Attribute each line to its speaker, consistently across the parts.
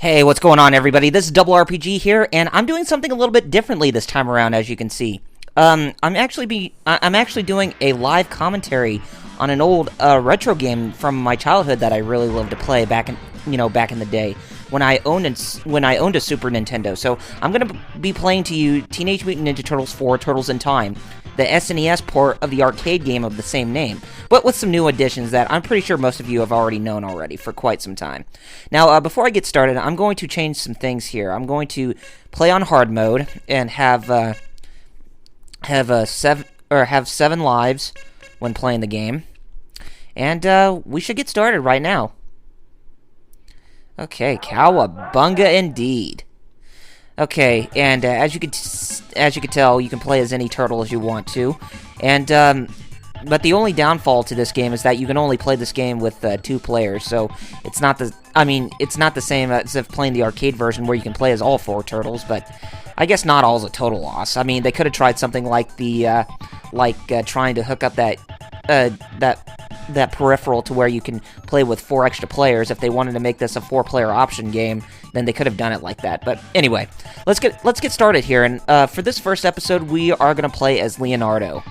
Speaker 1: Hey, what's going on, everybody? This is Double RPG here, and I'm doing something a little bit differently this time around, as you can see. I'm actually doing a live commentary on an old retro game from my childhood that I really loved to play back in the day when I owned a Super Nintendo. So I'm gonna be playing to you Teenage Mutant Ninja Turtles 4: Turtles in Time, the SNES port of the arcade game of the same name, but with some new additions that I'm pretty sure most of you have already known already for quite some time. Now, before I get started, I'm going to change some things here. I'm going to play on hard mode and have 7 lives when playing the game, and we should get started right now. Okay, cowabunga indeed. Okay, and as you could tell, you can play as any turtle as you want to, and but the only downfall to this game is that you can only play this game with 2 players. So it's not the same as if playing the arcade version where you can play as all 4 turtles. But I guess not all is a total loss. I mean, they could have tried something like trying to hook up that peripheral to where you can play with 4 extra players. If they wanted to make this a 4-player option game, then they could have done it like that. But anyway, let's get started here. And for this first episode, we are going to play as Leonardo.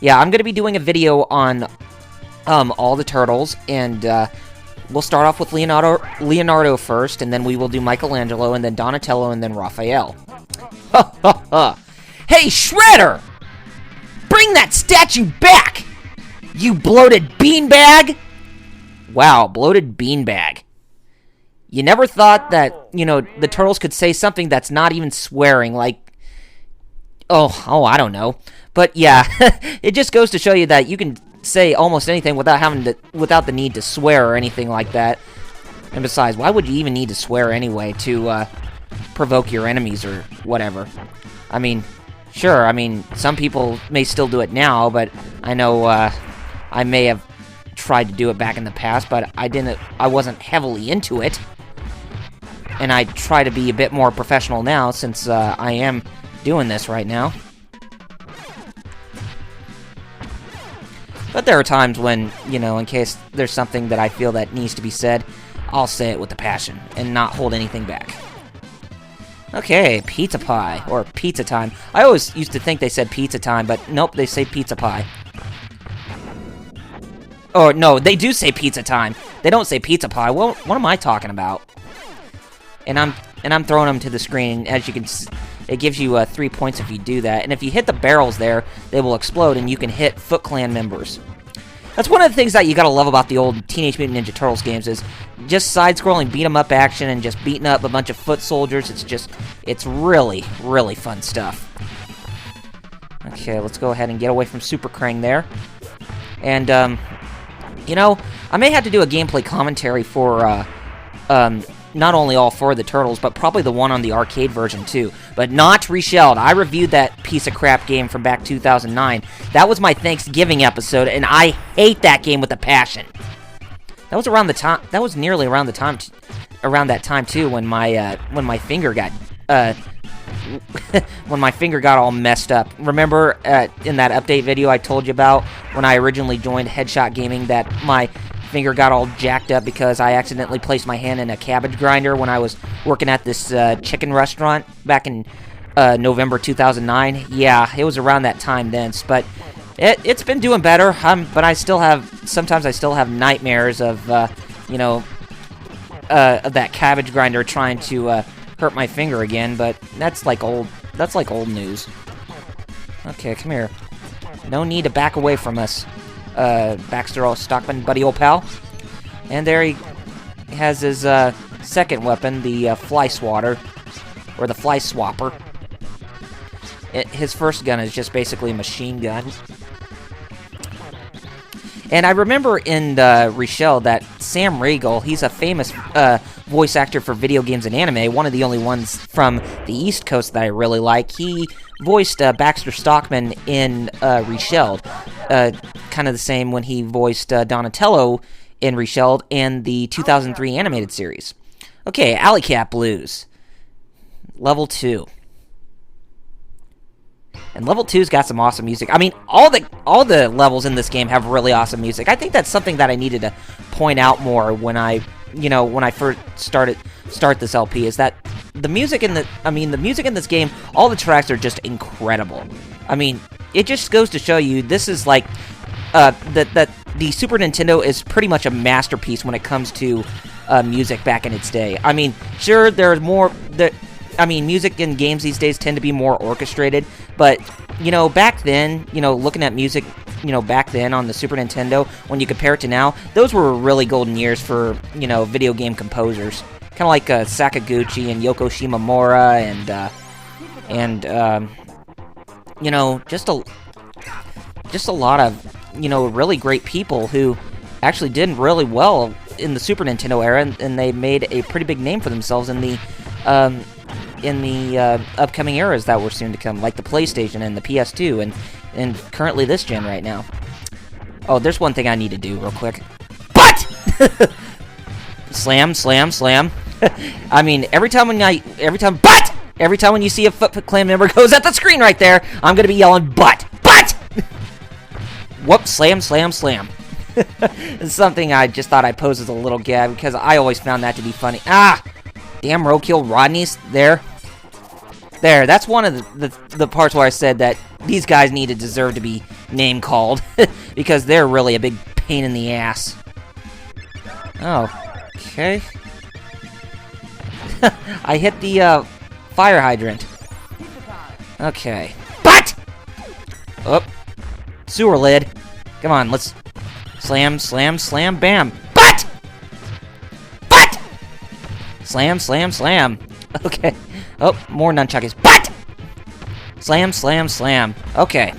Speaker 1: Yeah, I'm going to be doing a video on all the turtles, and we'll start off with Leonardo first, and then we will do Michelangelo, and then Donatello, and then Raphael. Ha ha ha! Hey, Shredder! Bring that statue back! You bloated beanbag! Wow, bloated beanbag. You never thought that, the turtles could say something that's not even swearing, like, oh, I don't know. But yeah, it just goes to show you that you can say almost anything without the need to swear or anything like that. And besides, why would you even need to swear anyway to provoke your enemies or whatever? I mean, sure, some people may still do it now, but I know I may have tried to do it back in the past, but I wasn't heavily into it. And I try to be a bit more professional now since I am doing this right now. But there are times when, in case there's something that I feel that needs to be said, I'll say it with a passion and not hold anything back. Okay, pizza pie, or pizza time. I always used to think they said pizza time, but nope, they say pizza pie. Oh, no, they do say pizza time. They don't say pizza pie. Well, what am I talking about? And I'm throwing them to the screen. As you can see, it gives you 3 points if you do that. And if you hit the barrels there, they will explode, and you can hit Foot Clan members. That's one of the things that you gotta love about the old Teenage Mutant Ninja Turtles games is just side-scrolling beat-em-up action and just beating up a bunch of foot soldiers. It's really, really fun stuff. Okay, let's go ahead and get away from Super Krang there. And, I may have to do a gameplay commentary for, not only all 4 of the turtles, but probably the one on the arcade version too. But not Reshelled. I reviewed that piece of crap game from back 2009. That was my Thanksgiving episode, and I hate that game with a passion. That was around the time. That was nearly around the time, around that time too, when my finger got when my finger got all messed up. Remember in that update video I told you about when I originally joined Headshot Gaming that my finger got all jacked up because I accidentally placed my hand in a cabbage grinder when I was working at this chicken restaurant back in November 2009. Yeah, it was around that time then, but it's been doing better. But sometimes I still have nightmares of of that cabbage grinder trying to hurt my finger again. But that's like old news. Okay, come here. No need to back away from us. Baxter, Stockman, buddy old pal. And there he has his second weapon, the Fly Swatter, or the Fly Swapper. His first gun is just basically a machine gun. And I remember in Reshell that Sam Riegel, he's a famous voice actor for video games and anime, one of the only ones from the East Coast that I really like. He voiced Baxter Stockman in Reshelled. Kind of the same when he voiced Donatello in Reshelled and the 2003 animated series. Okay, Alley Cat Blues. Level 2. And level 2's got some awesome music. I mean, all the levels in this game have really awesome music. I think that's something that I needed to point out more when I first started start this LP is that the music in the music in this game, all the tracks are just incredible. I mean, it just goes to show you this is like that the Super Nintendo is pretty much a masterpiece when it comes to music back in its day. I mean, sure, there's more music in games these days tend to be more orchestrated, but, you know, back then, you know, looking at music, you know, back then on the Super Nintendo, when you compare it to now, those were really golden years for, you know, video game composers. Kind of like Sakaguchi and Yoko Shimomura and you know, just a lot of, you know, really great people who actually did really well in the Super Nintendo era, and they made a pretty big name for themselves in the upcoming eras that were soon to come, like the PlayStation and the PS2, and currently this gen right now. Oh, there's one thing I need to do real quick. But slam, slam, slam. I mean, every time when you see a Foot Clan member goes at the screen right there, I'm gonna be yelling but. Whoops, slam, slam, slam. It's something I just thought I'd pose as a little gag because I always found that to be funny. Ah, damn roadkill Rodneys there. There, that's one of the parts where I said that these guys deserve to be name called because they're really a big pain in the ass. Oh, okay. I hit the fire hydrant. Okay. But! Oh. Sewer lid. Come on, let's slam, slam, slam, bam. But! Slam, slam, slam. Okay. Oh, more nunchuckies. But! Slam, slam, slam. Okay.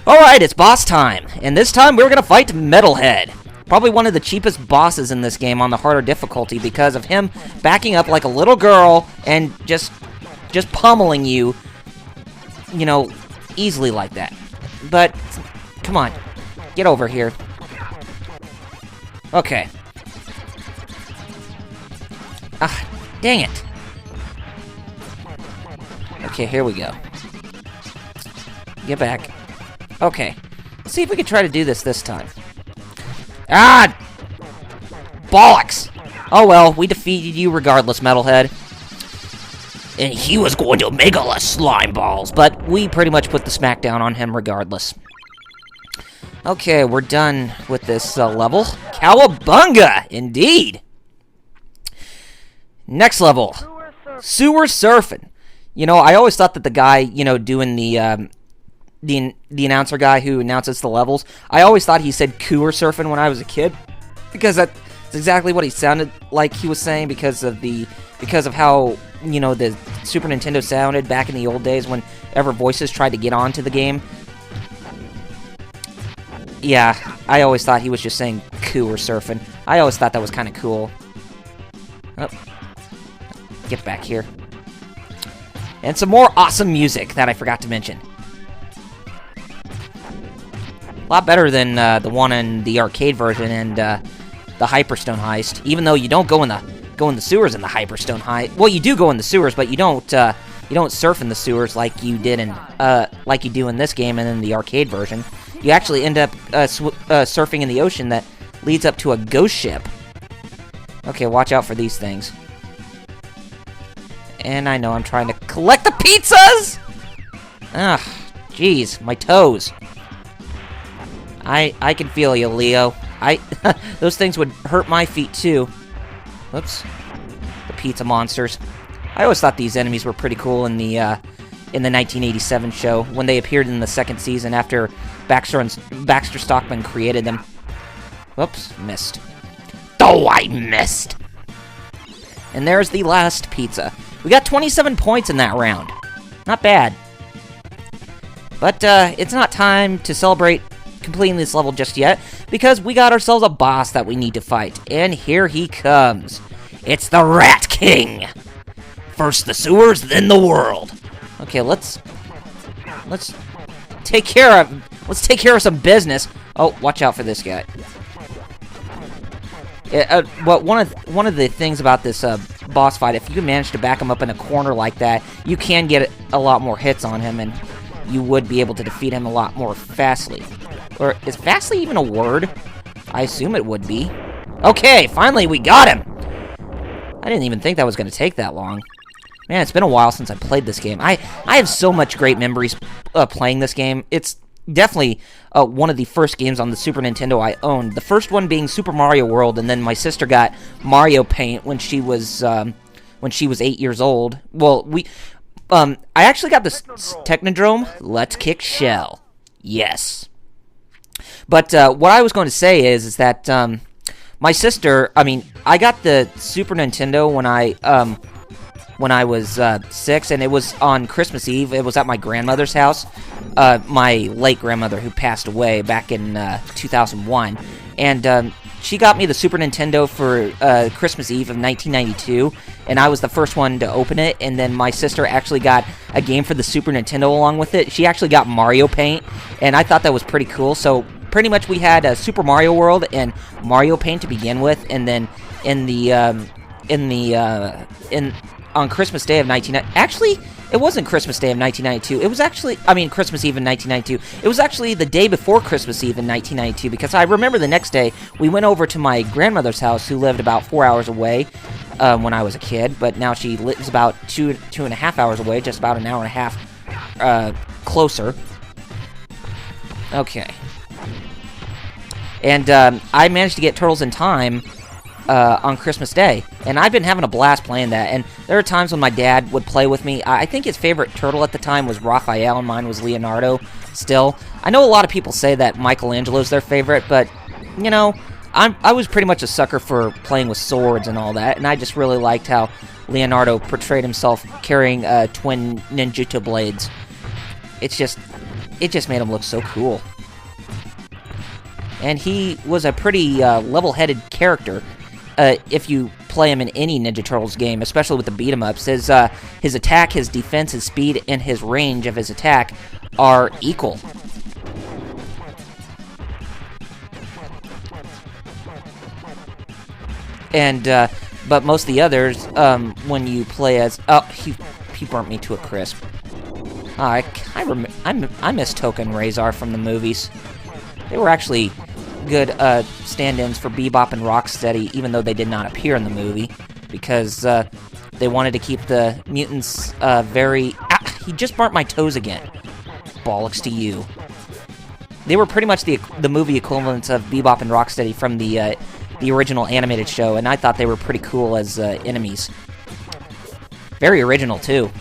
Speaker 1: Alright, it's boss time. And this time we're gonna fight METALHEAD. Probably one of the cheapest bosses in this game on the harder difficulty because of him backing up like a little girl and just pummeling you, you know, easily like that. But, come on, get over here. Okay. Ah, dang it. Okay, here we go. Get back. Okay, let's see if we can try to do this time. Ah! Bollocks! Oh well, we defeated you regardless, METALHEAD. And he was going to make all us slime balls, but we pretty much put the smackdown on him regardless. Okay, we're done with this level. Cowabunga! Indeed! Next level. Sewer Surfing. You know, I always thought that the guy, you know, doing the announcer guy who announces the levels, I always thought he said cooler surfing when I was a kid, because that's exactly what he sounded like he was saying because of how, you know, the Super Nintendo sounded back in the old days whenever voices tried to get onto the game. Yeah, I always thought he was just saying cooler surfing. I always thought that was kind of cool. Oh. Get back here. And some more awesome music that I forgot to mention. A lot better than the one in the arcade version and the Hyperstone heist. Even though you don't go in the sewers in the Hyperstone heist. Well, you do go in the sewers, but you don't surf in the sewers like you did in like you do in this game and in the arcade version. You actually end up surfing in the ocean that leads up to a ghost ship. Okay, watch out for these things. And I know I'm trying to collect the pizzas. Ugh, jeez, my toes. I can feel you, Leo. Those things would hurt my feet too. Whoops. The pizza monsters. I always thought these enemies were pretty cool in the 1987 show when they appeared in the second season after Baxter Stockman created them. Whoops, missed. Oh, I missed. And there's the last pizza. We got 27 points in that round. Not bad. But it's not time to celebrate completing this level just yet, because we got ourselves a boss that we need to fight. And here he comes. It's the Rat King. First the sewers, then the world. Okay, let's take care of some business. Oh, watch out for this guy. Well, one of the things about this boss fight, if you can manage to back him up in a corner like that, you can get a lot more hits on him, and you would be able to defeat him a lot more fastly. Or is fastly even a word? I assume it would be. Okay, finally we got him. I didn't even think that was going to take that long. Man, it's been a while since I played this game. I have so much great memories playing this game. It's definitely one of the first games on the Super Nintendo I owned. The first one being Super Mario World, and then my sister got Mario Paint when she was 8 years old. Well, I actually got this Technodrome. Let's kick shell. Yes. But what I was going to say is that my sister, I got the Super Nintendo when I was 6, and it was on Christmas Eve. It was at my grandmother's house, my late grandmother who passed away back in 2001. And she got me the Super Nintendo for Christmas Eve of 1992, and I was the first one to open it. And then my sister actually got a game for the Super Nintendo along with it. She actually got Mario Paint, and I thought that was pretty cool. So pretty much we had Super Mario World and Mario Paint to begin with, and then on Christmas Day of 1990, actually, it wasn't Christmas Day of 1992. It was actually, Christmas Eve in 1992. It was actually the day before Christmas Eve in 1992, because I remember the next day, we went over to my grandmother's house, who lived about 4 hours away when I was a kid, but now she lives about two and a half hours away, just about an hour and a half closer. Okay. And I managed to get Turtles in Time on Christmas Day, and I've been having a blast playing that. And there are times when my dad would play with me. I think his favorite turtle at the time was Raphael, and mine was Leonardo. Still, I know a lot of people say that Michelangelo's their favorite, but you know, I was pretty much a sucker for playing with swords and all that, and I just really liked how Leonardo portrayed himself carrying twin ninjutsu blades. It just made him look so cool. And he was a pretty level-headed character. If you play him in any Ninja Turtles game, especially with the beat-em-ups, his attack, his defense, his speed, and his range of his attack are equal. And but most of the others, when you play as he burnt me to a crisp. I miss TOKKA and RAHZAR from the movies. They were actually good stand-ins for Bebop and Rocksteady, even though they did not appear in the movie, because they wanted to keep the mutants very... he just burnt my toes again. Bollocks to you. They were pretty much the movie equivalents of Bebop and Rocksteady from the original animated show, and I thought they were pretty cool as enemies. Very original, too.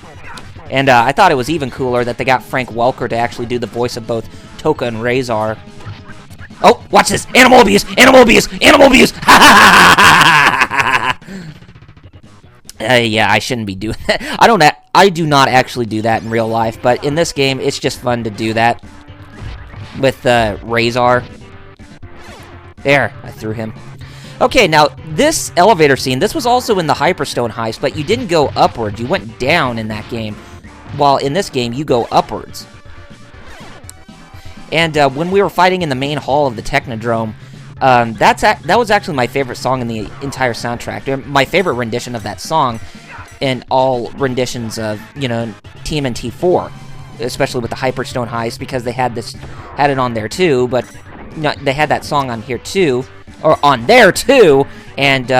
Speaker 1: And I thought it was even cooler that they got Frank Welker to actually do the voice of both TOKKA and RAHZAR. Oh, watch this! Animal abuse! Animal abuse! Animal abuse! Yeah, I shouldn't be doing that. I do not actually do that in real life, but in this game, it's just fun to do that with RAHZAR. There, I threw him. Okay, now, this elevator scene, this was also in the Hyperstone heist, but you didn't go upward. You went down in that game, while in this game, you go upwards. And when we were fighting in the main hall of the Technodrome, that was actually my favorite song in the entire soundtrack. My favorite rendition of that song in all renditions of, TMNT 4, especially with the Hyperstone heist, because they had it on there too, but they had that song on here too, or on there too, and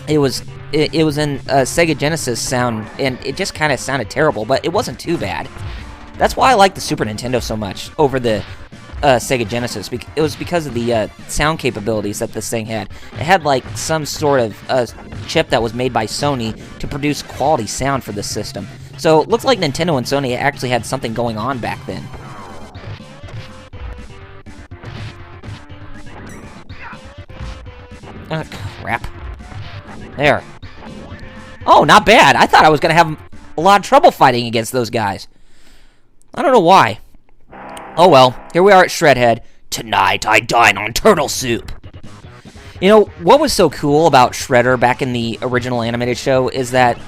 Speaker 1: it was in Sega Genesis sound, and it just kind of sounded terrible, but it wasn't too bad. That's why I like the Super Nintendo so much over the Sega Genesis. It was because of the sound capabilities that this thing had. It had like some sort of chip that was made by Sony to produce quality sound for this system. So it looks like Nintendo and Sony actually had something going on back then. Oh, crap. There. Oh, not bad. I thought I was going to have a lot of trouble fighting against those guys. I don't know why. Oh well, here we are at Shredhead. Tonight I dine on turtle soup. You know, what was so cool about Shredder back in the original animated show is that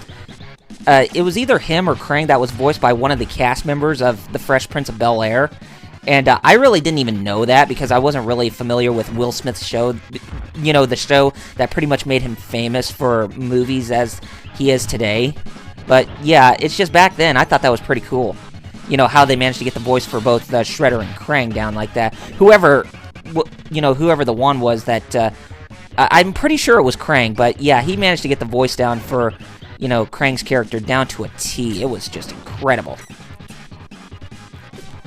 Speaker 1: it was either him or Krang that was voiced by one of the cast members of The Fresh Prince of Bel-Air. And I really didn't even know that because I wasn't really familiar with Will Smith's show. You know, the show that pretty much made him famous for movies as he is today. But yeah, it's just back then, I thought that was pretty cool. You know, how they managed to get the voice for both Shredder and Krang down like that. Whoever the one was that I'm pretty sure it was Krang, but yeah, he managed to get the voice down for, you know, Krang's character down to a T. It was just incredible.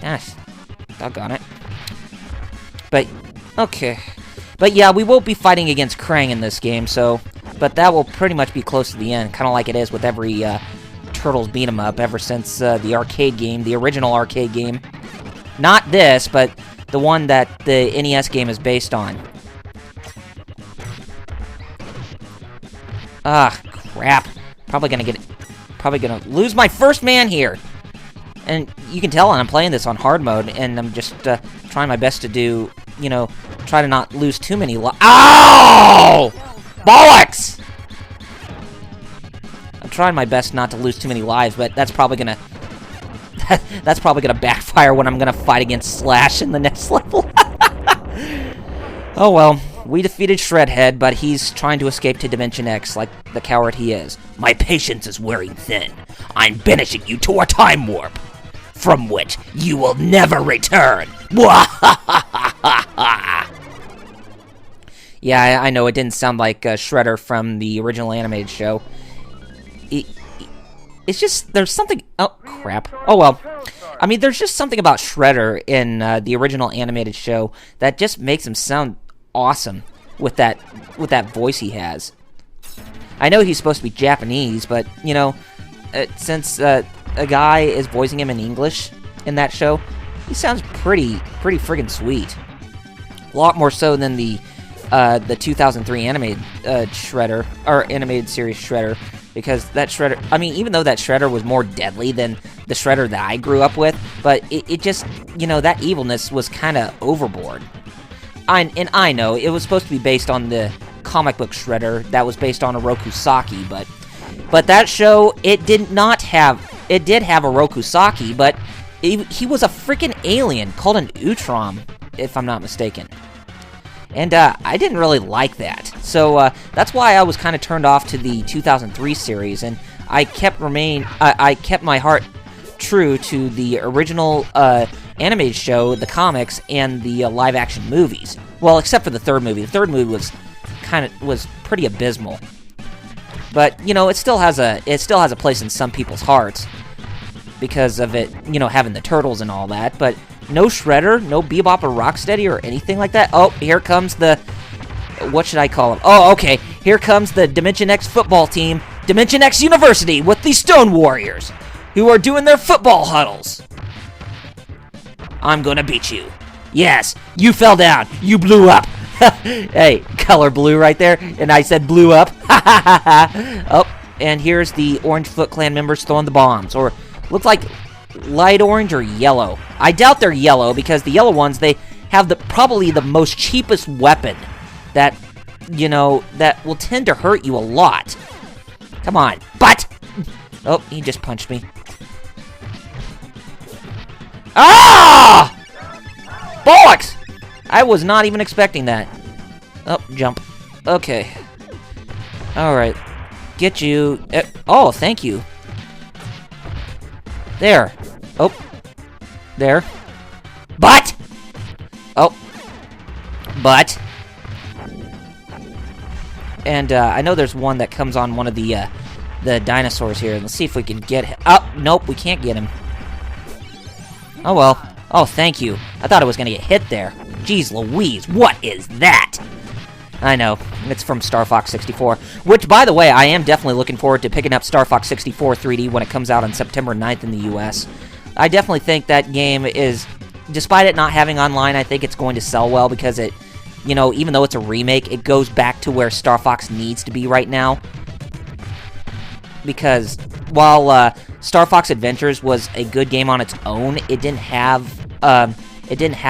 Speaker 1: Gosh, doggone it. But, okay. But yeah, we won't be fighting against Krang in this game, so... But that will pretty much be close to the end, kind of like it is with every Turtles beat 'em up ever since the arcade game, the original arcade game. Not this, but the one that the NES game is based on. Ah, crap. Probably gonna lose my first man here. And you can tell I'm playing this on hard mode, and I'm just trying my best to do, you know, try to not lose too many Ow! Bollocks! I'm trying my best not to lose too many lives, but that's probably gonna... that's probably gonna backfire when I'm gonna fight against Slash in the next level. Oh well, we defeated Shredhead, but he's trying to escape to Dimension X like the coward he is. My patience is wearing thin. I'm banishing you to a time warp, from which you will never return. Yeah, I know, it didn't sound like Shredder from the original animated show. It's just, there's something... Oh, crap. Oh, well. I mean, there's just something about Shredder in the original animated show that just makes him sound awesome with that voice he has. I know he's supposed to be Japanese, but, you know, since a guy is voicing him in English in that show, he sounds pretty friggin' sweet. A lot more so than the 2003 animated Shredder, or animated series Shredder, because that Shredder, I mean, even though that Shredder was more deadly than the Shredder that I grew up with, but it just, you know, that evilness was kind of overboard. And I know, it was supposed to be based on the comic book Shredder that was based on Oroku Saki, but that show, it did have Oroku Saki, but he was a freaking alien called an Utrom, if I'm not mistaken. And I didn't really like that. So that's why I was kind of turned off to the 2003 series, and I kept my heart true to the original animated show, the comics, and the live-action movies. Well, except for the third movie. The third movie was pretty abysmal. But you know, it still has a place in some people's hearts because of it, you know, having the turtles and all that. But no Shredder, no Bebop or Rocksteady or anything like that. Oh, here comes the... What should I call him? Oh, okay. Here comes the Dimension X football team, Dimension X University, with the Stone Warriors, who are doing their football huddles. I'm gonna beat you. Yes, you fell down. You blew up. Hey, color blue right there. And I said blew up. Oh, and here's the Orange Foot Clan members throwing the bombs. Or, looks like light orange or yellow. I doubt they're yellow, because the yellow ones, they have probably the most cheapest weapon that, you know, that will tend to hurt you a lot. Come on, butt! Oh, he just punched me. Ah! Bollocks! I was not even expecting that. Oh, jump. Okay. Alright. Get you. Oh, thank you. There. Oh. There. But! Oh. But. And, I know there's one that comes on one of the dinosaurs here. Let's see if we can get him. Oh, nope, we can't get him. Oh, well. Oh, thank you. I thought I was gonna get hit there. Jeez Louise, what is that? I know, it's from Star Fox 64. Which, by the way, I am definitely looking forward to picking up Star Fox 64 3D when it comes out on September 9th in the US. I definitely think that game is, despite it not having online, I think it's going to sell well because it, you know, even though it's a remake, it goes back to where Star Fox needs to be right now. Because while Star Fox Adventures was a good game on its own, it didn't have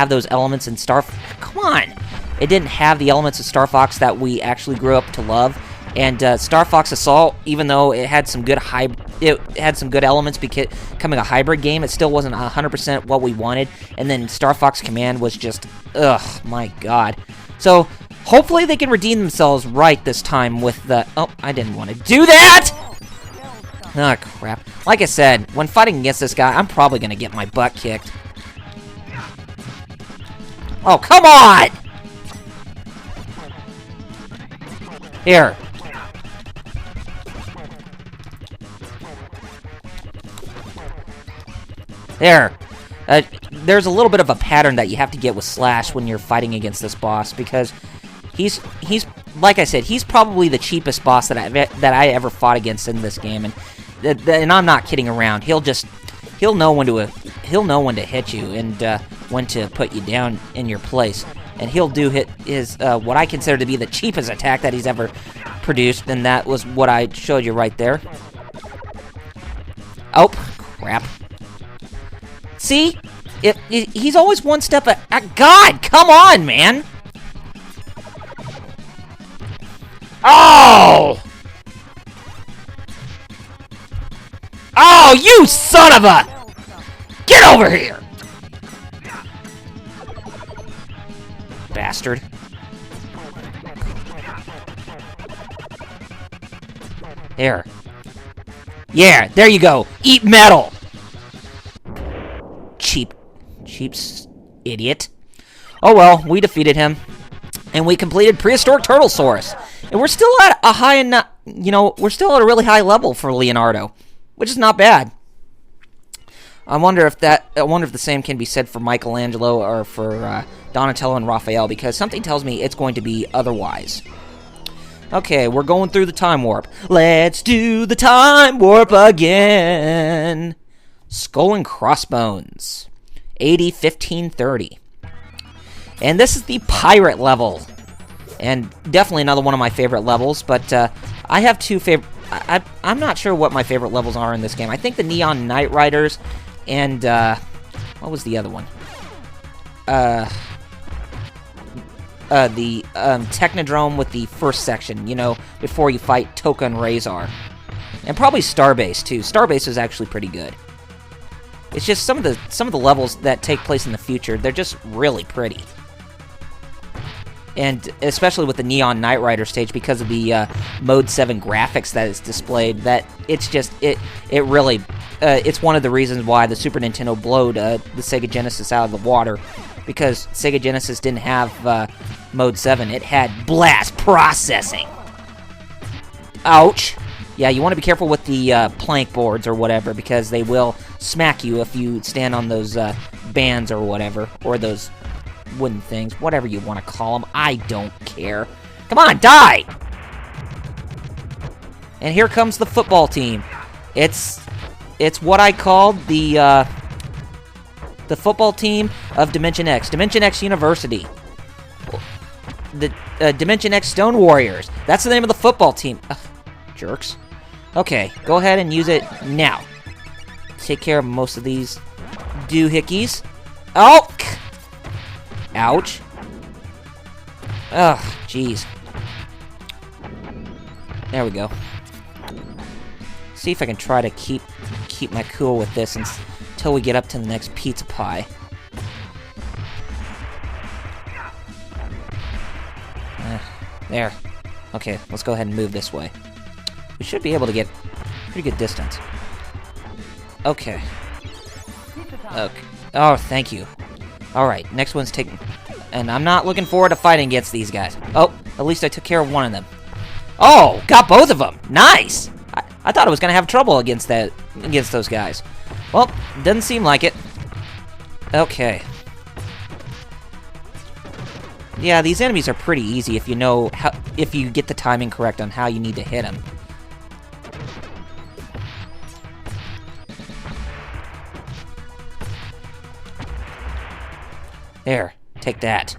Speaker 1: those elements in Come on! It didn't have the elements of Star Fox that we actually grew up to love. And Star Fox Assault, even though it had some good elements becoming a hybrid game, it still wasn't 100% what we wanted. And then Star Fox Command was just, ugh, my god. So hopefully they can redeem themselves right this time with the... Oh, I didn't want to do that! Ah, crap. Like I said, when fighting against this guy, I'm probably going to get my butt kicked. Oh, come on! Here. There. There's a little bit of a pattern that you have to get with Slash when you're fighting against this boss, because he's like I said, he's probably the cheapest boss that I ever fought against in this game, and I'm not kidding around. He'll know when to hit you and when to put you down in your place, and he'll do his what I consider to be the cheapest attack that he's ever produced, and that was what I showed you right there. Oh, crap. See? He's always one step God, come on, man! Oh! Oh, you son of a... Get over here! Bastard. There. Yeah, there you go. Eat metal! Cheap idiot. Oh well, we defeated him, and we completed Prehistoric Turtlesaurus, and we're still at a high enough, we're still at a really high level for Leonardo, which is not bad. I wonder if the same can be said for Michelangelo or for Donatello and Raphael, because something tells me it's going to be otherwise. Okay, we're going through the time warp. Let's do the time warp again. Skull and Crossbones, AD 1530. And this is the pirate level. And definitely another one of my favorite levels, but I have two favorite... I'm not sure what my favorite levels are in this game. I think the Neon Knight Riders and... what was the other one? The Technodrome with the first section, before you fight TOKKA and RAHZAR. And probably Starbase, too. Starbase is actually pretty good. It's just some of the levels that take place in the future, they're just really pretty. And especially with the Neon Knight Rider stage, because of the Mode 7 graphics that is displayed, that it's just, it really, it's one of the reasons why the Super Nintendo blowed the Sega Genesis out of the water, because Sega Genesis didn't have Mode 7, it had blast processing. Ouch. Yeah, you want to be careful with the plank boards or whatever, because they will smack you if you stand on those bands or whatever, or those wooden things, whatever you want to call them. I don't care. Come on, die! And here comes the football team. It's what I called the football team of Dimension X. Dimension X University. The Dimension X Stone Warriors. That's the name of the football team. Ugh, jerks. Okay, go ahead and use it now. Take care of most of these doohickeys. Oh! Ouch. Ugh, jeez. There we go. See if I can try to keep my cool with this until we get up to the next pizza pie. There. Okay, let's go ahead and move this way. We should be able to get pretty good distance. Okay. Okay. Oh, thank you. Alright, next one's taking... And I'm not looking forward to fighting against these guys. Oh, at least I took care of one of them. Oh, got both of them! Nice! I thought I was going to have trouble against those guys. Well, doesn't seem like it. Okay. Yeah, these enemies are pretty easy if you get the timing correct on how you need to hit them. There, take that.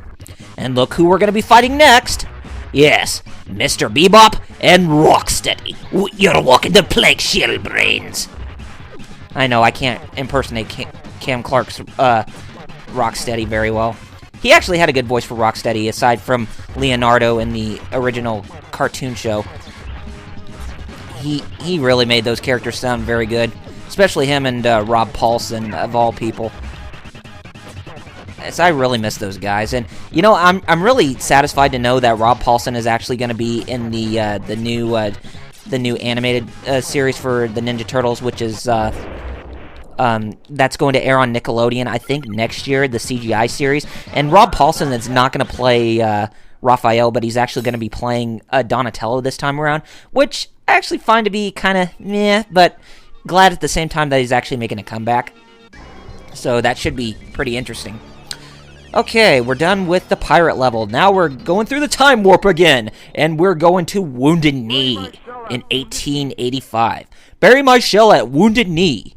Speaker 1: And look who we're going to be fighting next. Yes, Mr. Bebop and Rocksteady. You're walking the plague, shell brains. I know, I can't impersonate Cam Clark's Rocksteady very well. He actually had a good voice for Rocksteady, aside from Leonardo in the original cartoon show. He really made those characters sound very good. Especially him and Rob Paulson, of all people. So I really miss those guys, and I'm really satisfied to know that Rob Paulson is actually going to be in the new animated series for the Ninja Turtles, which is that's going to air on Nickelodeon, I think, next year, the CGI series. And Rob Paulson is not going to play Raphael, but he's actually going to be playing Donatello this time around, which I actually find to be kind of meh, but glad at the same time that he's actually making a comeback. So that should be pretty interesting. Okay, we're done with the pirate level. Now we're going through the time warp again, and we're going to Wounded Knee in 1885. Bury my shell at Wounded Knee.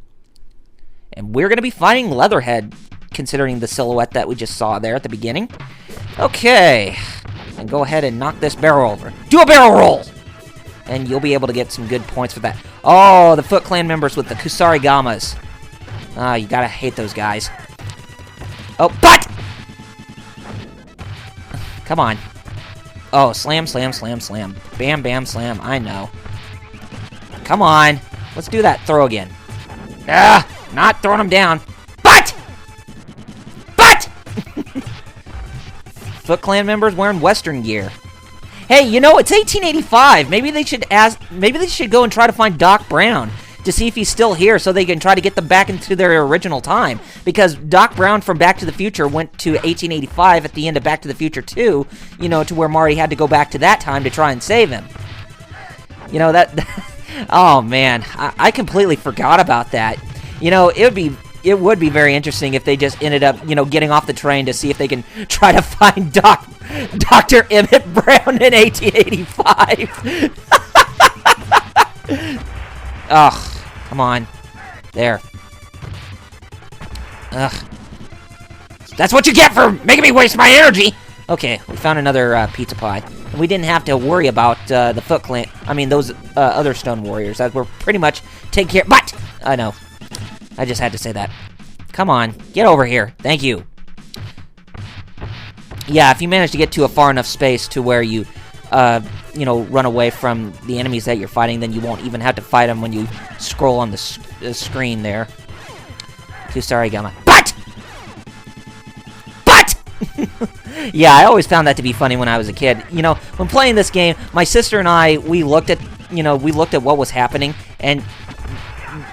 Speaker 1: And we're going to be fighting Leatherhead, considering the silhouette that we just saw there at the beginning. Okay, and go ahead and knock this barrel over. Do a barrel roll! And you'll be able to get some good points for that. Oh, the Foot Clan members with the Kusarigamas. Ah, you gotta hate those guys. Oh, but! Come on. Oh, slam, slam, slam, slam. Bam, bam, slam. I know. Come on. Let's do that throw again. Ah, not throwing them down. But! Foot Clan members wearing Western gear. Hey, you know, it's 1885. Maybe they should go and try to find Doc Brown to see if he's still here so they can try to get them back into their original time. Because Doc Brown from Back to the Future went to 1885 at the end of Back to the Future 2, you know, to where Marty had to go back to that time to try and save him. You know, that... oh, man. I completely forgot about that. You know, it would be very interesting if they just ended up, you know, getting off the train to see if they can try to find Dr. Emmett Brown in 1885. Ugh, come on. There. Ugh. That's what you get for making me waste my energy! Okay, we found another pizza pie. And we didn't have to worry about the Foot Clan, those other stone warriors that were pretty much taking care. But! I know. I just had to say that. Come on, get over here. Thank you. Yeah, if you manage to get to a far enough space to where you, you know, run away from the enemies that you're fighting, then you won't even have to fight them when you scroll on the screen there. Kusarigama. But! Yeah, I always found that to be funny when I was a kid. You know, when playing this game, my sister and I, we looked at what was happening, and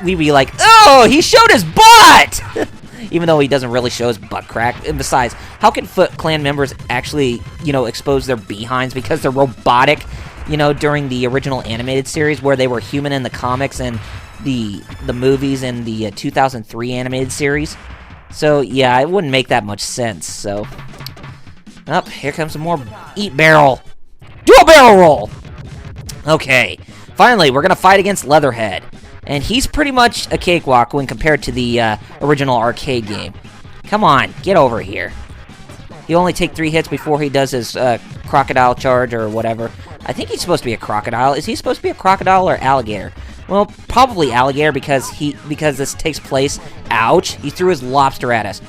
Speaker 1: we'd be like, oh, he showed his butt! Even though he doesn't really show his butt crack. And besides, how can Foot Clan members actually, you know, expose their behinds because they're robotic, you know, during the original animated series where they were human in the comics and the movies in the 2003 animated series? So, yeah, it wouldn't make that much sense, so... Oh, here comes some more eat barrel. Do a barrel roll! Okay, finally, we're gonna fight against Leatherhead. And he's pretty much a cakewalk when compared to the original arcade game. Come on, get over here. He'll only take 3 hits before he does his crocodile charge or whatever. I think he's supposed to be a crocodile. Is he supposed to be a crocodile or alligator? Well, probably alligator because this takes place... Ouch! He threw his lobster at us.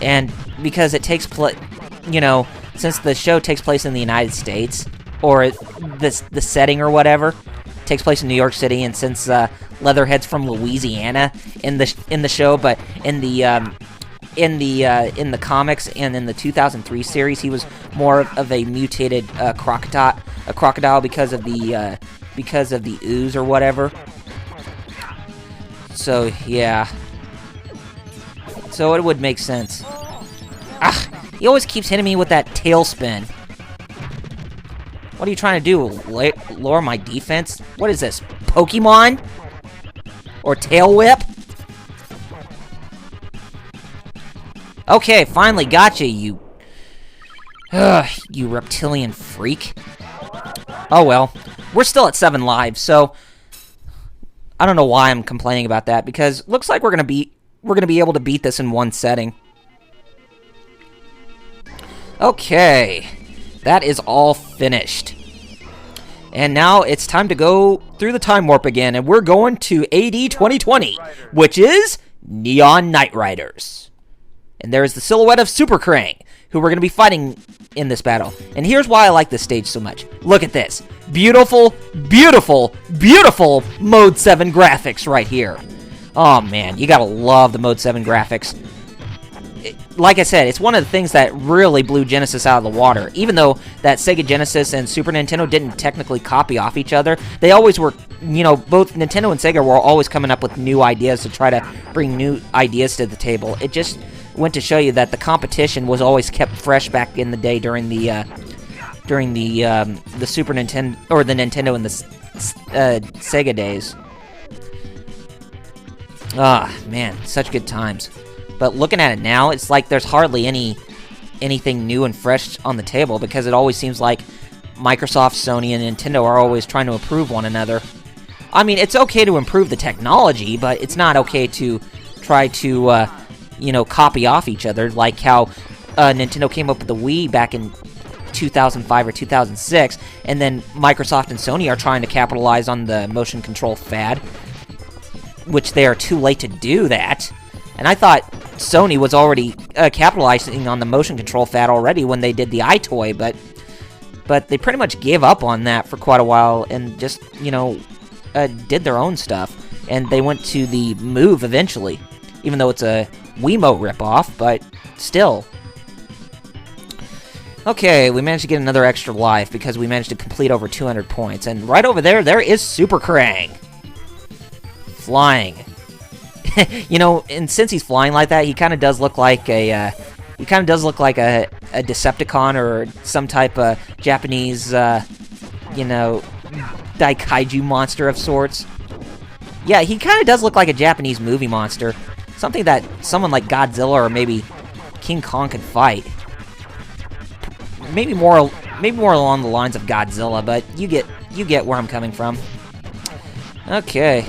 Speaker 1: And because it takes place... You know, since the show takes place in the United States, or the setting or whatever... takes place in New York City, and since Leatherhead's from Louisiana in the show, but in the comics and in the 2003 series, he was more of a mutated crocodile because of the ooze or whatever. So yeah, so it would make sense. Ah, he always keeps hitting me with that tailspin. What are you trying to do? Lower my defense? What is this? Pokemon? Or Tail Whip? Okay, finally got you, you reptilian freak. Oh well, we're still at 7 lives, so I don't know why I'm complaining about that, because looks like we're gonna be able to beat this in one setting. Okay. That is all finished. And now it's time to go through the time warp again, and we're going to AD 2020, which is Neon Knight Riders. And there is the silhouette of Super Krang, who we're going to be fighting in this battle. And here's why I like this stage so much. Look at this. Beautiful, beautiful, beautiful Mode 7 graphics right here. Oh man, you gotta love the Mode 7 graphics. Like I said, it's one of the things that really blew Genesis out of the water. Even though that Sega Genesis and Super Nintendo didn't technically copy off each other, they always were, you know, both Nintendo and Sega were always coming up with new ideas to try to bring new ideas to the table. It just went to show you that the competition was always kept fresh back in the day during during the Super Nintendo, or the Nintendo and the Sega days. Ah, man, such good times. But looking at it now, it's like there's hardly anything new and fresh on the table, because it always seems like Microsoft, Sony, and Nintendo are always trying to improve one another. I mean, it's okay to improve the technology, but it's not okay to try to, you know, copy off each other, like how Nintendo came up with the Wii back in 2005 or 2006, and then Microsoft and Sony are trying to capitalize on the motion control fad, which they are too late to do that. And I thought Sony was already capitalizing on the motion control fad already when they did the iToy, but they pretty much gave up on that for quite a while and just, you know, did their own stuff. And they went to the Move eventually, even though it's a Wiimote ripoff, but still. Okay, we managed to get another extra life because we managed to complete over 200 points. And right over there, there is Super Krang. Flying. You know, and since he's flying like that, he kind of does look like a Decepticon or some type of Japanese, you know, Daikaiju monster of sorts. Yeah, he kind of does look like a Japanese movie monster. Something that someone like Godzilla or maybe King Kong could fight. Maybe more along the lines of Godzilla, but you get where I'm coming from. Okay.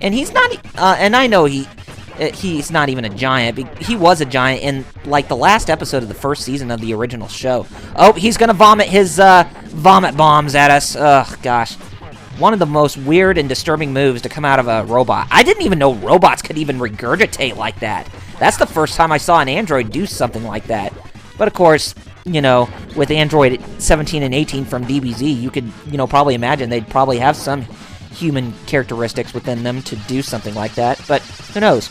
Speaker 1: And he's not, and I know he's not even a giant. He was a giant in, like, the last episode of the first season of the original show. Oh, he's gonna vomit his, vomit bombs at us. Ugh, gosh. One of the most weird and disturbing moves to come out of a robot. I didn't even know robots could even regurgitate like that. That's the first time I saw an android do something like that. But, of course, you know, with Android 17 and 18 from DBZ, you could, you know, probably imagine they'd probably have some human characteristics within them to do something like that, but who knows.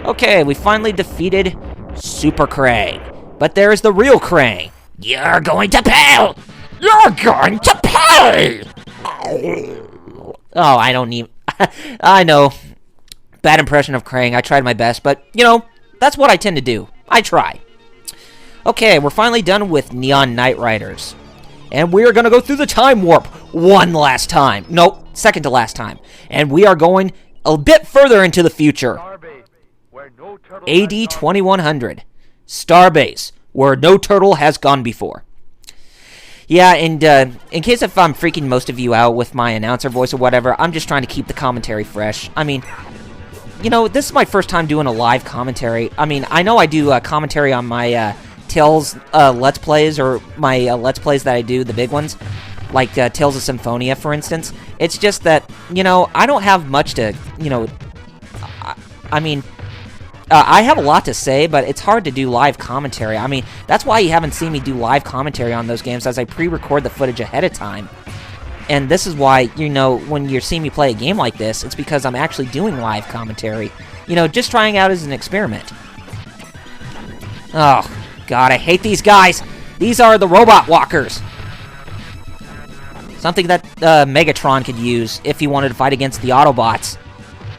Speaker 1: Okay, we finally defeated Super Krang, but there's the real Krang. You're going to pay! You're going to pay! Oh, I don't need... I know. Bad impression of Krang. I tried my best, but, you know, that's what I tend to do. I try. Okay, we're finally done with Neon Knight Riders. And we are going to go through the time warp one last time. Nope, second to last time. And we are going a bit further into the future. AD 2100. Starbase, where no turtle has gone before. Yeah, and in case if I'm freaking most of you out with my announcer voice or whatever, I'm just trying to keep the commentary fresh. I mean, you know, this is my first time doing a live commentary. I mean, I know I do commentary on my Tales Let's Plays, or my Let's Plays that I do, the big ones, like Tales of Symphonia, for instance. It's just that, you know, I don't have much to, you know, I mean, I have a lot to say, but it's hard to do live commentary. I mean, that's why you haven't seen me do live commentary on those games, as I pre-record the footage ahead of time. And this is why, you know, when you're seeing me play a game like this, it's because I'm actually doing live commentary. You know, just trying out as an experiment. Oh, God, I hate these guys. These are the robot walkers. Something that Megatron could use if he wanted to fight against the Autobots.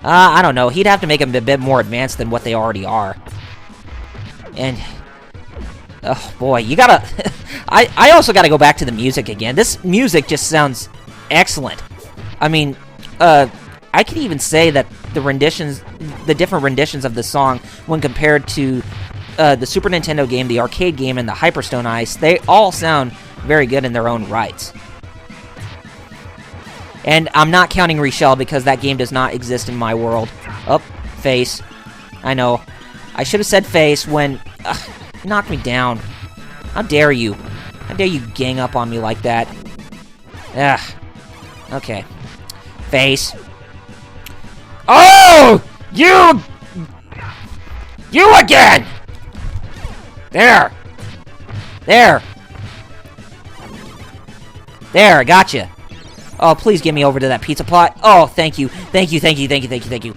Speaker 1: I don't know. He'd have to make them a bit more advanced than what they already are. And, oh boy, you gotta... I also gotta go back to the music again. This music just sounds excellent. I mean, I could even say that the different renditions of the song, when compared to the Super Nintendo game, the arcade game, and the Hyperstone Ice, they all sound very good in their own rights. And I'm not counting Reshell because that game does not exist in my world. Oh, face. I know. I should have said face when... you knocked me down. How dare you? How dare you gang up on me like that? Ugh. Okay. Face. Oh! You! You again! There! There! There, I gotcha. Oh, please get me over to that pizza plot. Oh, thank you. Thank you, thank you, thank you, thank you, thank you.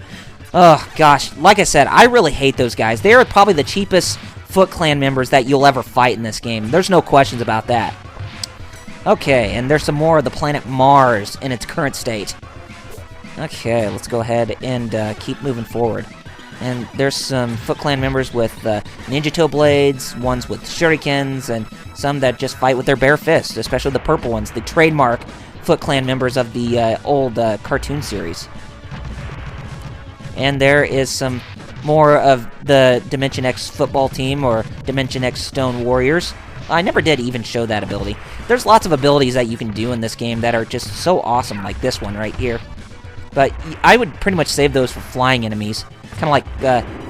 Speaker 1: Oh, gosh. Like I said, I really hate those guys. They are probably the cheapest Foot Clan members that you'll ever fight in this game. There's no questions about that. Okay, and there's some more of the planet Mars in its current state. Okay, let's go ahead and keep moving forward. And there's some Foot Clan members with Ninja Toe Blades, ones with Shurikens, and some that just fight with their bare fists, especially the purple ones, the trademark Foot Clan members of the old cartoon series. And there is some more of the Dimension X football team, or Dimension X Stone Warriors. I never did even show that ability. There's lots of abilities that you can do in this game that are just so awesome, like this one right here. But I would pretty much save those for flying enemies. Kind of like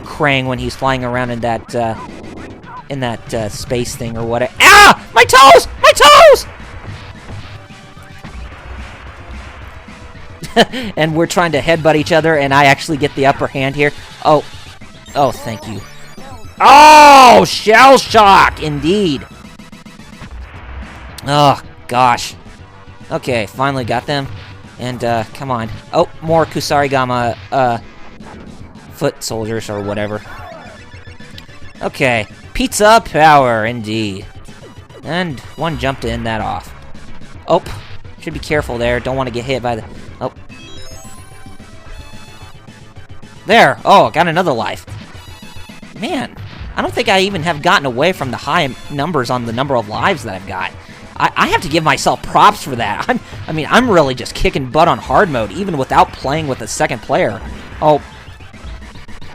Speaker 1: Krang when he's flying around in that space thing or whatever. Ah! My toes! My toes! And we're trying to headbutt each other, and I actually get the upper hand here. Oh, thank you. Oh, shell shock, indeed. Oh, gosh. Okay, finally got them. And, come on. Oh, more Kusarigama, foot soldiers or whatever. Okay, pizza power, indeed. And one jump to end that off. Oh, should be careful there. Don't want to get hit by the... Oh. There. Oh, got another life. Man, I don't think I even have gotten away from the high numbers on the number of lives that I've got. I have to give myself props for that. I'm really just kicking butt on hard mode, even without playing with a second player. Oh,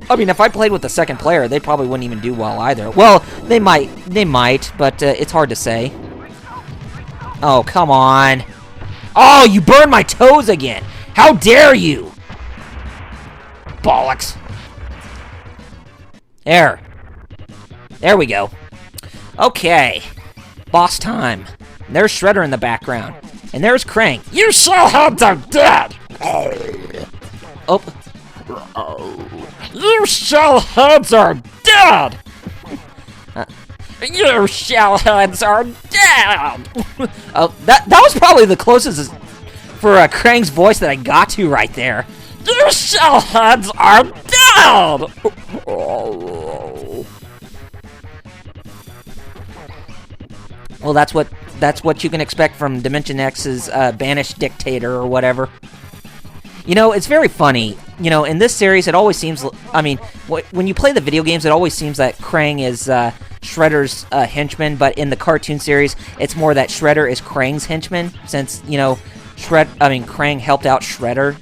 Speaker 1: I mean, if I played with the second player, they probably wouldn't even do well either. Well, they might, but it's hard to say. Oh, come on. Oh, you burned my toes again. How dare you? Bollocks. There we go. Okay. Boss time. There's Shredder in the background. And there's Krang. You shellheads are dead! Oh. You shellheads are dead! You shellheads are dead! Oh, that was probably the closest for Krang's voice that I got to right there. You shellheads are dead! Oh. Well, that's what you can expect from Dimension X's banished dictator or whatever. You know, it's very funny. You know, in this series, it always seems... I mean, when you play the video games, it always seems that Krang is Shredder's henchman, but in the cartoon series, it's more that Shredder is Krang's henchman, since, you know, Krang helped out Shredder,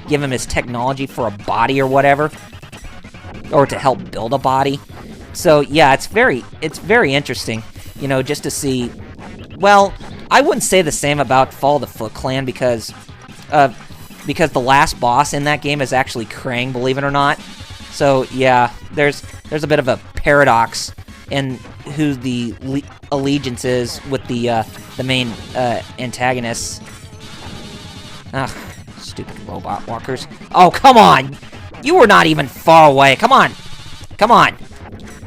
Speaker 1: give him his technology for a body or whatever, or to help build a body. So, yeah, it's very interesting. You know, just to see... Well, I wouldn't say the same about Fall of the Foot Clan because the last boss in that game is actually Krang, believe it or not. So, yeah, there's a bit of a paradox in who the allegiance is with the main antagonists. Ugh, stupid robot walkers. Oh, come on! You were not even far away. Come on! Come on!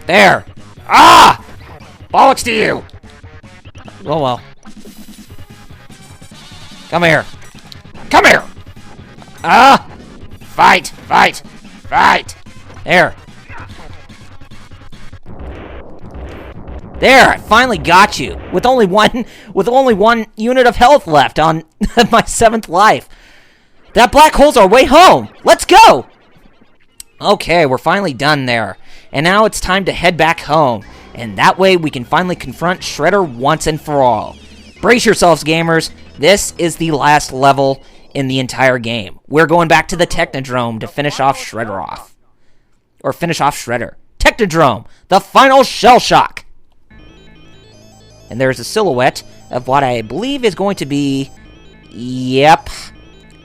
Speaker 1: There! Ah! Bollocks to you! Oh, well. Come here. Come here! Ah! Fight! Fight! Fight! There. There! I finally got you! With only one unit of health left on my 7th life. That black hole's our way home! Let's go! Okay, we're finally done there. And now it's time to head back home. And that way we can finally confront Shredder once and for all. Brace yourselves, gamers. This is the last level in the entire game. We're going back to the Technodrome to finish off Shredder off. Or finish off Shredder. Technodrome, the final shell shock. And there's a silhouette of what I believe is going to be... Yep.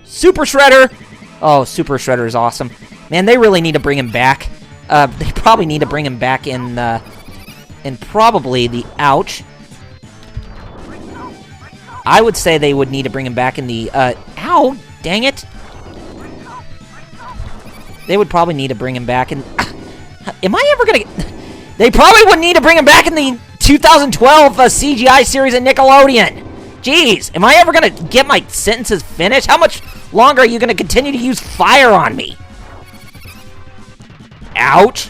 Speaker 1: Super Shredder! Oh, Super Shredder is awesome. Man, they really need to bring him back. They probably need to bring him back in probably the... Ouch. I would say they would need to bring him back in the... Ow! Dang it! They would probably need to bring him back in... Am I ever gonna... They probably would need to bring him back in the 2012 CGI series at Nickelodeon! Jeez, am I ever gonna get my sentences finished? How much longer are you gonna continue to use fire on me? Ouch!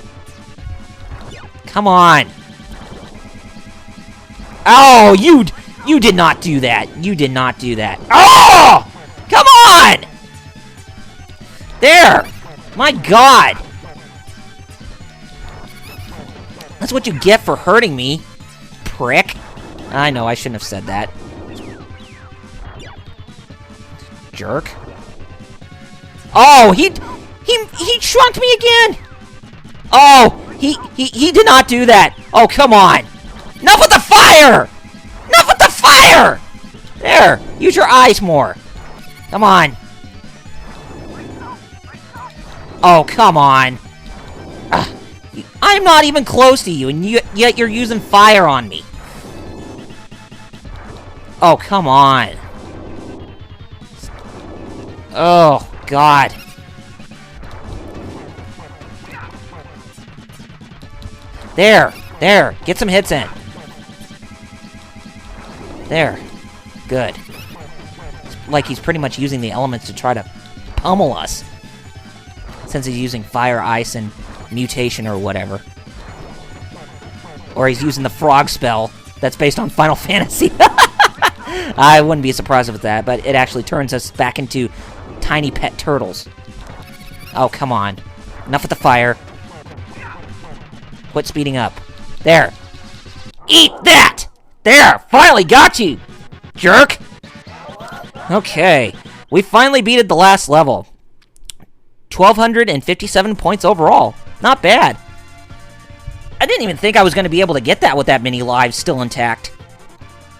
Speaker 1: Come on! Oh, you did not do that. You did not do that. Oh! Come on! There! My God! That's what you get for hurting me, prick. I know, I shouldn't have said that. Jerk. Oh, he shrunk me again! Oh, he did not do that! Oh, come on! Enough with the fire! Enough with the fire! There, use your eyes more. Come on. Oh, come on. I'm not even close to you, and yet you're using fire on me. Oh, come on. Oh, God. There. Get some hits in. There. Good. It's like he's pretty much using the elements to try to pummel us. Since he's using fire, ice, and mutation or whatever. Or he's using the frog spell that's based on Final Fantasy. I wouldn't be surprised with that, but it actually turns us back into tiny pet turtles. Oh, come on. Enough with the fire. Quit speeding up. There. Eat that! There! Finally got you! Jerk! Okay. We finally beated the last level. 1,257 points overall. Not bad. I didn't even think I was going to be able to get that with that many lives still intact.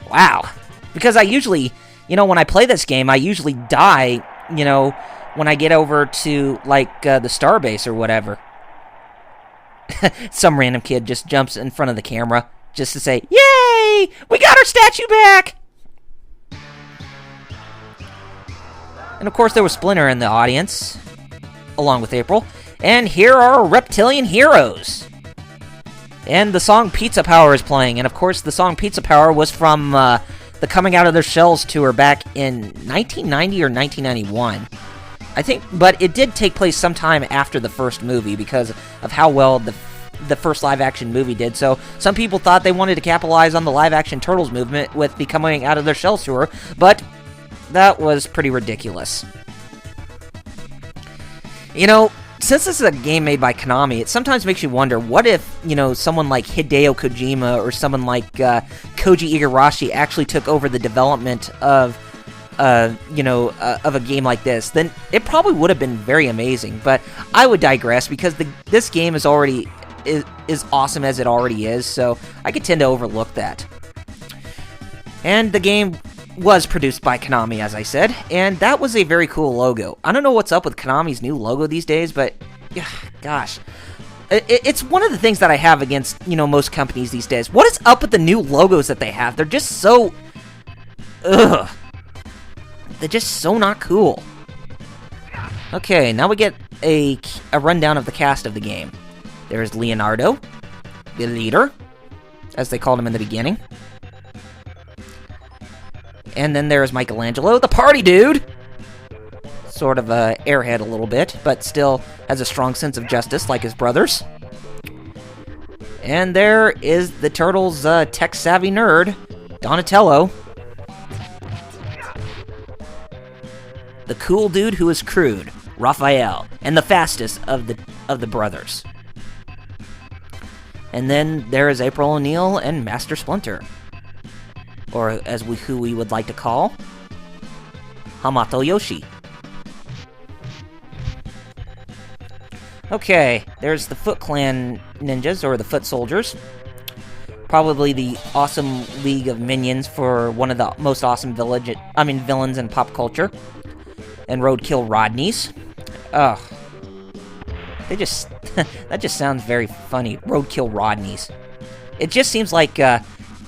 Speaker 1: Wow. Because I usually, when I play this game, I usually die, when I get over to, like, the starbase or whatever. Some random kid just jumps in front of the camera just to say, "Yay! We got our statue back!" And of course there was Splinter in the audience, along with April. And here are our Reptilian heroes. And the song Pizza Power is playing. And of course the song Pizza Power was from the Coming Out of Their Shells tour back in 1990 or 1991. I think, but it did take place sometime after the first movie because of how well the first live-action movie did. So some people thought they wanted to capitalize on the live-action Turtles movement with the Coming Out of Their Shells tour, but that was pretty ridiculous. Since this is a game made by Konami, it sometimes makes you wonder, what if, someone like Hideo Kojima or someone like Koji Igarashi actually took over the development of a game like this? Then it probably would have been very amazing, but I would digress because this game is already is awesome as it already is, so I could tend to overlook that. And the game was produced by Konami, as I said, and that was a very cool logo. I don't know what's up with Konami's new logo these days, but gosh, it's one of the things that I have against most companies these days. What is up with the new logos that they have? They're just so they're just so not cool. Okay, now we get a rundown of the cast of the game. There's Leonardo, the leader, as they called him in the beginning. And then there's Michelangelo, the party dude! Sort of a airhead a little bit, but still has a strong sense of justice like his brothers. And there is the Turtles' tech-savvy nerd, Donatello. The cool dude who is crude, Raphael, and the fastest of the brothers. And then there is April O'Neil and Master Splinter, or who we would like to call Hamato Yoshi. Okay, there's the Foot Clan ninjas, or the Foot Soldiers. Probably the awesome league of minions for one of the most awesome villains in pop culture. And Roadkill Rodneys. Ugh. That just sounds very funny. Roadkill Rodneys. It just seems like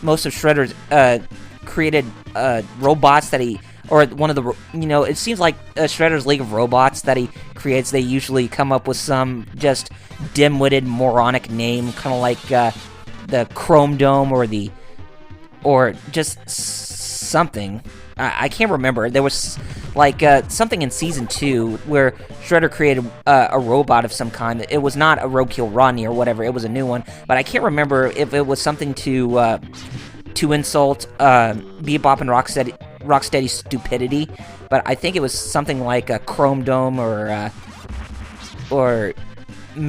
Speaker 1: most of Shredder's created robots that he, or one of the, it seems like Shredder's League of Robots that he creates, they usually come up with some just dim-witted, moronic name, kind of like the Chrome Dome or just something. I can't remember. There was like something in Season 2 where Shredder created a robot of some kind. It was not a Roadkill Rodney or whatever. It was a new one. But I can't remember if it was something to insult Bebop and Rocksteady's stupidity. But I think it was something like a Chrome Dome or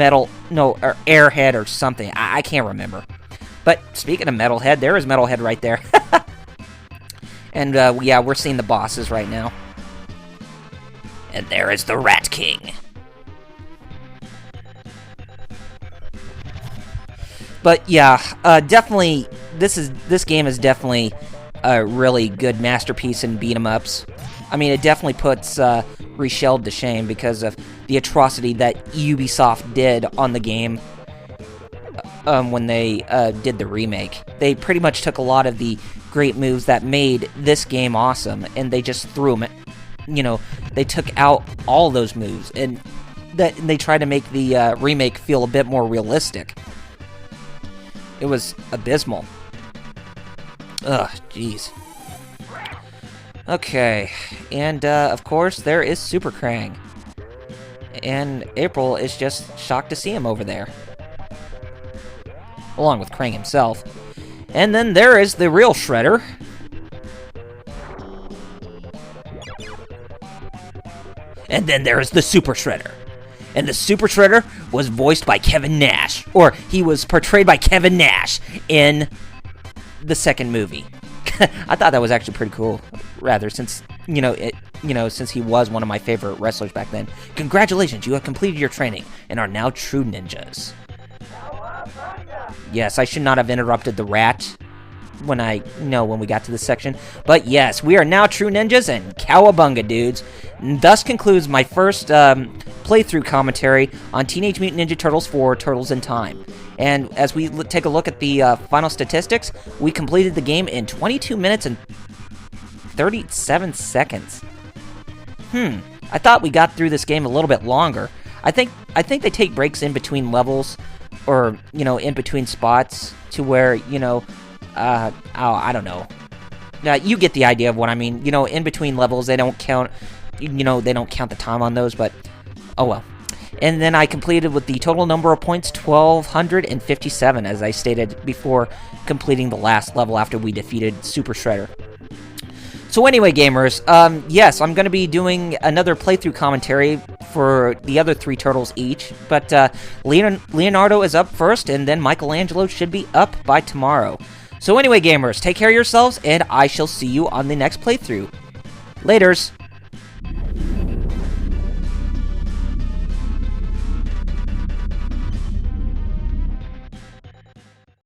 Speaker 1: Airhead or something. I can't remember. But speaking of Metalhead, there is Metalhead right there. And, yeah, we're seeing the bosses right now. And there is the Rat King. But, yeah, definitely, this game is definitely a really good masterpiece in beat-em-ups. I mean, it definitely puts Reshelled to shame because of the atrocity that Ubisoft did on the game when they did the remake. They pretty much took a lot of the great moves that made this game awesome, and they just threw them. You know, they took out all those moves, and they tried to make the remake feel a bit more realistic. It was abysmal. Ugh, jeez. Okay, and of course there is Super Krang. And April is just shocked to see him over there. Along with Krang himself. And then there is the real Shredder. And then there is the Super Shredder. And the Super Shredder was voiced by Kevin Nash. Or he was portrayed by Kevin Nash in the second movie. I thought that was actually pretty cool. Rather, since, since he was one of my favorite wrestlers back then. Congratulations, you have completed your training and are now true ninjas. Yes, I should not have interrupted the rat when we got to this section. But yes, we are now true ninjas and cowabunga, dudes. And thus concludes my first playthrough commentary on Teenage Mutant Ninja Turtles 4: Turtles in Time. And as we take a look at the final statistics, we completed the game in 22 minutes and 37 seconds. I thought we got through this game a little bit longer. I think they take breaks in between levels, or, in between spots, to where, I don't know. You get the idea of what I mean. In between levels, they don't count, they don't count the time on those, but, oh well. And then I completed with the total number of points, 1,257, as I stated before completing the last level after we defeated Super Shredder. So anyway, gamers, yes, I'm going to be doing another playthrough commentary for the other 3 Turtles each, but Leonardo is up first, and then Michelangelo should be up by tomorrow. So anyway, gamers, take care of yourselves, and I shall see you on the next playthrough. Laters!